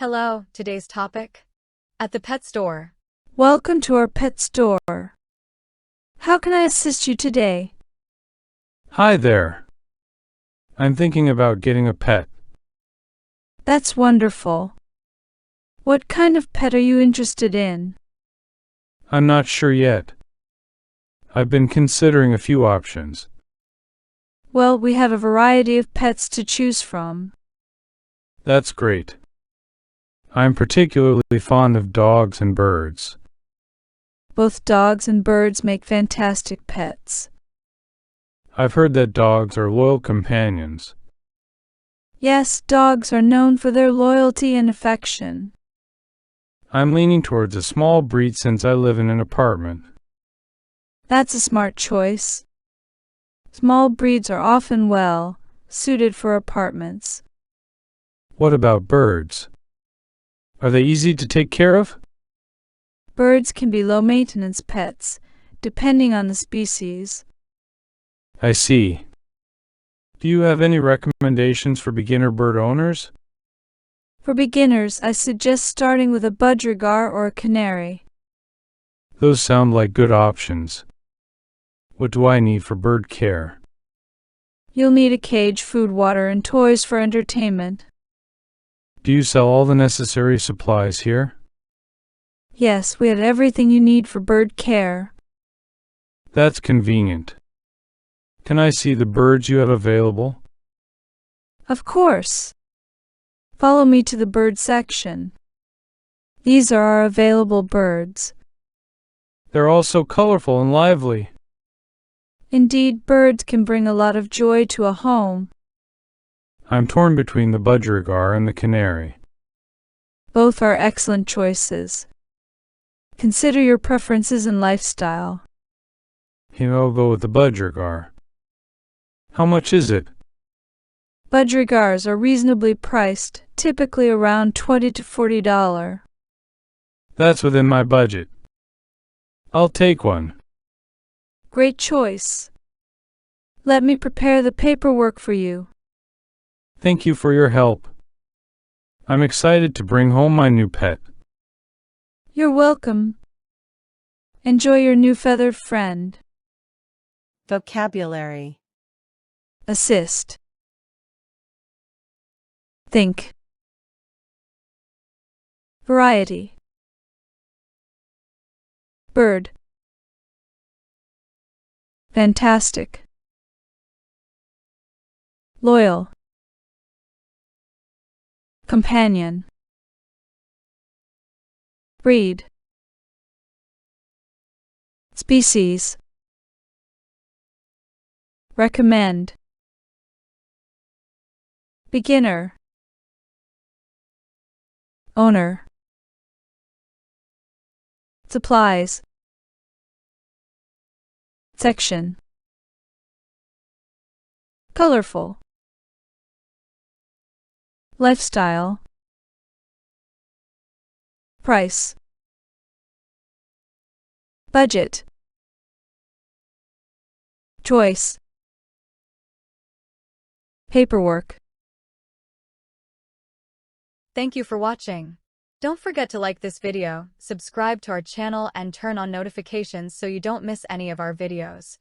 Hello, today's topic? At the pet store. Welcome to our pet store. How can I assist you today? Hi there. I'm thinking about getting a pet. That's wonderful. What kind of pet are you interested in? I'm not sure yet. I've been considering a few options. Well, we have a variety of pets to choose from. That's great. I'm particularly fond of dogs and birds. Both dogs and birds make fantastic pets. I've heard that dogs are loyal companions. Yes, dogs are known for their loyalty and affection. I'm leaning towards a small breed since I live in an apartment. That's a smart choice. Small breeds are often well suited for apartments. What about birds? Are they easy to take care of? Birds can be low-maintenance pets, depending on the species. I see. Do you have any recommendations for beginner bird owners? For beginners, I suggest starting with a budgerigar or a canary. Those sound like good options. What do I need for bird care? You'll need a cage, food, water, and toys for entertainment. Do you sell all the necessary supplies here? Yes, we have everything you need for bird care. That's convenient. Can I see the birds you have available? Of course. Follow me to the bird section. These are our available birds. They're all so colorful and lively. Indeed, birds can bring a lot of joy to a home. I'm torn between the budgerigar and the canary. Both are excellent choices. Consider your preferences and lifestyle. I'll go with the budgerigar. How much is it? Budgerigars are reasonably priced, typically around $20 to $40. That's within my budget. I'll take one. Great choice. Let me prepare the paperwork for you. Thank you for your help. I'm excited to bring home my new pet. You're welcome. Enjoy your new feathered friend. Vocabulary. Assist. Think. Variety. Bird. Fantastic. Loyal. Companion. Breed. Species. Recommend. Beginner. Owner. Supplies. Section. Colorful. Lifestyle. Price. Budget. Choice. Paperwork. Thank you for watching. Don't forget to like this video, subscribe to our channel and turn on notifications so you don't miss any of our videos.